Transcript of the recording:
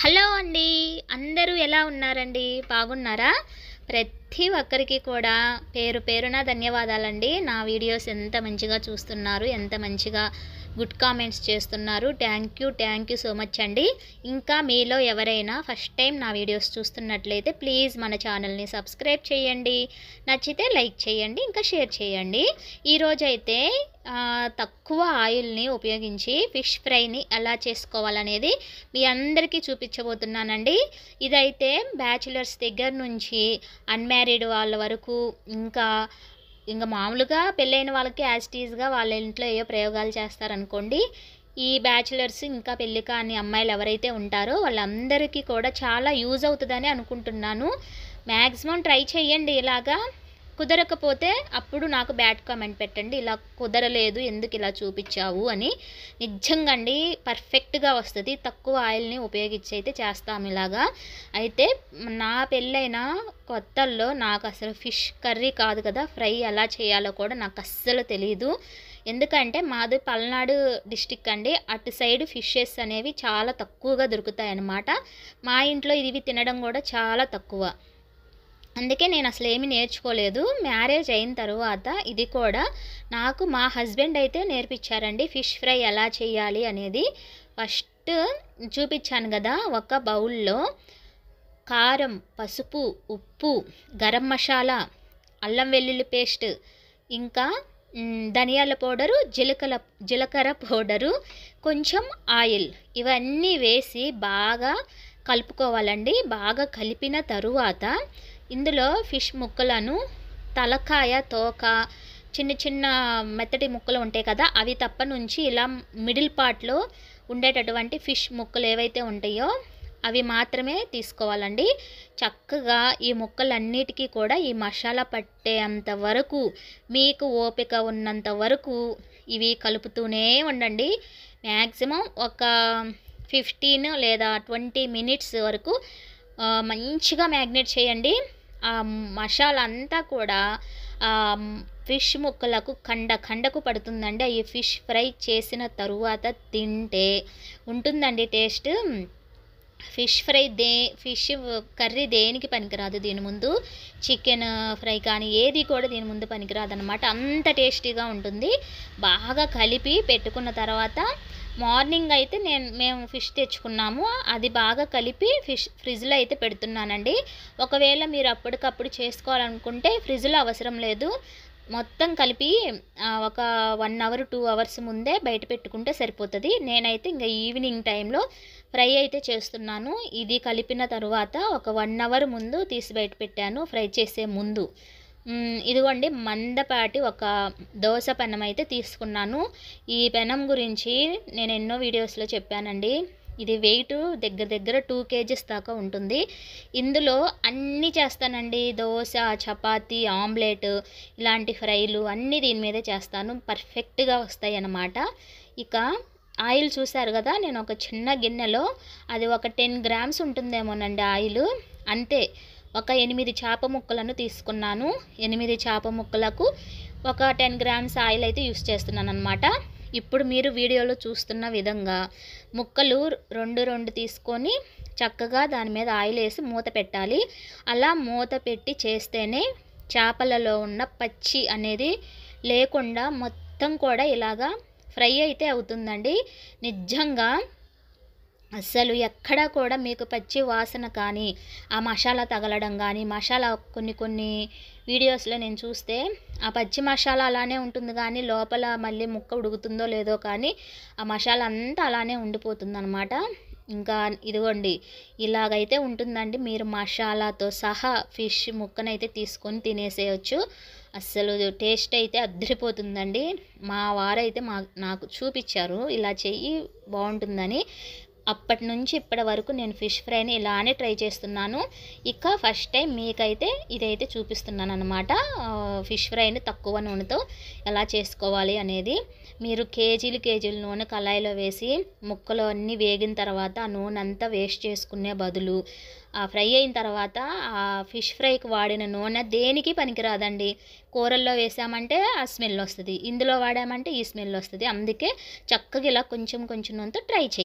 Hello అండి, అందరూ ఎలా ఉన్నారండి? బాగున్నారా? ప్రతి ఒక్కరికి కూడా పేరు పేరున ధన్యవాదాలండి. నా వీడియోస్ ఎంత మంచిగా చూస్తున్నారు, ఎంత మంచిగా గుడ్ కామెంట్స్ చేస్తున్నారు. థ్యాంక్ యూ సో మచ్ అండి. ఇంకా మీలో ఎవరైనా ఫస్ట్ టైం నా వీడియోస్ చూస్తున్నట్లయితే ప్లీజ్ మన ఛానల్ని సబ్స్క్రైబ్ చేయండి, నచ్చితే లైక్ చేయండి, ఇంకా షేర్ చేయండి. ఈరోజైతే తక్కువ ఆయిల్ని ఉపయోగించి ఫిష్ ఫ్రైని ఎలా చేసుకోవాలనేది మీ అందరికీ చూపించబోతున్నానండి. ఇదైతే బ్యాచిలర్స్ దగ్గర నుంచి అన్మ్యారీడ్ వాళ్ళ వరకు ఇంకా మామూలుగా పెళ్ళైన వాళ్ళకి యాజ్ టీజ్గా వాళ్ళ ఇంట్లో ఏవో ప్రయోగాలు చేస్తారనుకోండి. ఈ బ్యాచిలర్స్ ఇంకా పెళ్ళి కాని అమ్మాయిలు ఎవరైతే ఉంటారో వాళ్ళందరికీ కూడా చాలా యూజ్ అవుతుందని అనుకుంటున్నాను. మ్యాక్సిమం ట్రై చేయండి. ఇలాగా కుదరకపోతే అప్పుడు నాకు బ్యాడ్ కామెంట్ పెట్టండి, ఇలా కుదరలేదు ఎందుకు ఇలా చూపించావు అని. నిజంగా అండి పర్ఫెక్ట్గా వస్తుంది. తక్కువ ఆయిల్ని ఉపయోగించి అయితే చేస్తాము ఇలాగా. అయితే నా పెళ్ళైన కొత్తల్లో నాకు అసలు ఫిష్ కర్రీ కాదు కదా, ఫ్రై ఎలా చేయాలో కూడా నాకు అస్సలు తెలియదు. ఎందుకంటే మాది పల్నాడు డిస్టిక్ అండి. అటు సైడ్ ఫిషెస్ అనేవి చాలా తక్కువగా దొరుకుతాయి అన్నమాట. మా ఇంట్లో ఇవి తినడం కూడా చాలా తక్కువ. అందుకే నేను అసలు ఏమీ నేర్చుకోలేదు. మ్యారేజ్ అయిన తర్వాత ఇది కూడా నాకు మా హస్బెండ్ అయితే నేర్పించారండి ఫిష్ ఫ్రై ఎలా చేయాలి అనేది. ఫస్ట్ చూపించాను కదా, ఒక బౌల్లో కారం, పసుపు, ఉప్పు, గరం మసాలా, అల్లం వెల్లుల్లి పేస్ట్, ఇంకా ధనియాల పౌడరు, జీలకర్ర పౌడరు, కొంచెం ఆయిల్, ఇవన్నీ వేసి బాగా కలుపుకోవాలండి. బాగా కలిపిన తరువాత ఇందులో ఫిష్ ముక్కలను తలకాయ, తోక, చిన్న చిన్న మెత్తటి ముక్కలు ఉంటాయి కదా, అవి తప్ప నుంచి ఇలా మిడిల్ పార్ట్లో ఉండేటటువంటి ఫిష్ ముక్కలు ఏవైతే ఉంటాయో అవి మాత్రమే తీసుకోవాలండి. చక్కగా ఈ ముక్కలన్నిటికీ కూడా ఈ మసాలా పట్టేంత వరకు, మీకు ఓపిక ఉన్నంత వరకు ఇవి కలుపుతూనే ఉండండి. మ్యాక్సిమం ఒక 15 లేదా 20 మినిట్స్ వరకు మంచిగా మ్యాగ్నేట్ చేయండి. ఆ మసాలా అంతా కూడా ఫిష్ ముక్కలకు ఖండకు పడుతుందండి. ఈ ఫిష్ ఫ్రై చేసిన తరువాత తింటే ఉంటుందండి టేస్ట్. ఫిష్ కర్రీ దేనికి పనికిరాదు దీని ముందు. చికెన్ ఫ్రై కానీ ఏది కూడా దీని ముందు పనికిరాదు అనమాట. అంత టేస్టీగా ఉంటుంది. బాగా కలిపి పెట్టుకున్న తర్వాత మార్నింగ్ అయితే మేము ఫిష్ తెచ్చుకున్నాము, అది బాగా కలిపి ఫ్రిడ్జ్లో అయితే పెడుతున్నానండి. ఒకవేళ మీరు అప్పటికప్పుడు చేసుకోవాలనుకుంటే ఫ్రిడ్జ్లో అవసరం లేదు. మొత్తం కలిపి ఒక 1 అవర్ 2 అవర్స్ ముందే బయట పెట్టుకుంటే సరిపోతుంది. నేనైతే ఇంకా ఈవినింగ్ టైంలో ఫ్రై అయితే చేస్తున్నాను. ఇది కలిపిన తర్వాత ఒక 1 అవర్ ముందు తీసి బయట పెట్టాను ఫ్రై చేసే ముందు. ఇదిగోండి మందపాటి ఒక దోశ పెనం అయితే తీసుకున్నాను. ఈ పెనం గురించి నేను ఎన్నో వీడియోస్లో చెప్పానండి. ఇది వెయిట్ దగ్గర 2 kgs దాకా ఉంటుంది. ఇందులో అన్నీ చేస్తానండి. దోశ, చపాతీ, ఆమ్లెట్, ఇలాంటి ఫ్రైలు అన్నీ దీని మీదే చేస్తాను. పర్ఫెక్ట్గా వస్తాయి అన్నమాట. ఇక ఆయిల్ చూసారు కదా, నేను ఒక చిన్న గిన్నెలో అది ఒక 10 grams ఉంటుందేమోనండి ఆయిల్, అంతే. ఒక 8 చేప ముక్కలను తీసుకున్నాను. 8 చేప ముక్కలకు ఒక 10 grams ఆయిల్ అయితే యూస్ చేస్తున్నాను అనమాట. ఇప్పుడు మీరు వీడియోలో చూస్తున్న విధంగా ముక్కలు 2 తీసుకొని చక్కగా దాని మీద ఆయిల్ వేసి మూత పెట్టాలి. అలా మూత పెట్టి చేస్తేనే చేపలలో ఉన్న పచ్చి అనేది లేకుండా మొత్తం కూడా ఇలాగా ఫ్రై అయితే అవుతుందండి. నిజంగా అస్సలు ఎక్కడా కూడా మీకు పచ్చి వాసన కానీ, ఆ మసాలా తగలడం కానీ, మసాలా కొన్ని వీడియోస్లో నేను చూస్తే ఆ పచ్చి మసాలా అలానే ఉంటుంది కానీ లోపల మళ్ళీ ముక్క ఉడుకుతుందో లేదో కానీ ఆ మసాలా అంతా అలానే ఉండిపోతుంది అనమాట. ఇంకా ఇదిగోండి ఇలాగైతే ఉంటుందండి. మీరు మసాలాతో సహా ఫిష్ ముక్కనైతే తీసుకొని తినేసేయచ్చు. అస్సలు టేస్ట్ అయితే అద్దరిపోతుందండి. మా వారైతే నాకు చూపించారు ఇలా చెయ్యి బాగుంటుందని. అప్పటి నుంచి ఇప్పటి వరకు నేను ఫిష్ ఫ్రైని ఇలానే ట్రై చేస్తున్నాను. ఇక ఫస్ట్ టైం మీకైతే ఇదైతే చూపిస్తున్నాను అనమాట. ఫిష్ ఫ్రైని తక్కువ నూనెతో ఎలా చేసుకోవాలి అనేది. మీరు కేజీలు నూనె కళాయిలో వేసి ముక్కలు అన్నీ వేగిన తర్వాత ఆ నూనె అంతా వేస్ట్ చేసుకునే బదులు ఆ ఫ్రై అయిన తర్వాత ఆ ఫిష్ ఫ్రైకి వాడిన నూనె దేనికి పనికిరాదండి. కూరల్లో వేసామంటే ఆ స్మెల్ వస్తుంది, ఇందులో వాడామంటే ఈ స్మెల్ వస్తుంది. అందుకే చక్కగా ఇలా కొంచెం నూనెతో ట్రై చేయండి.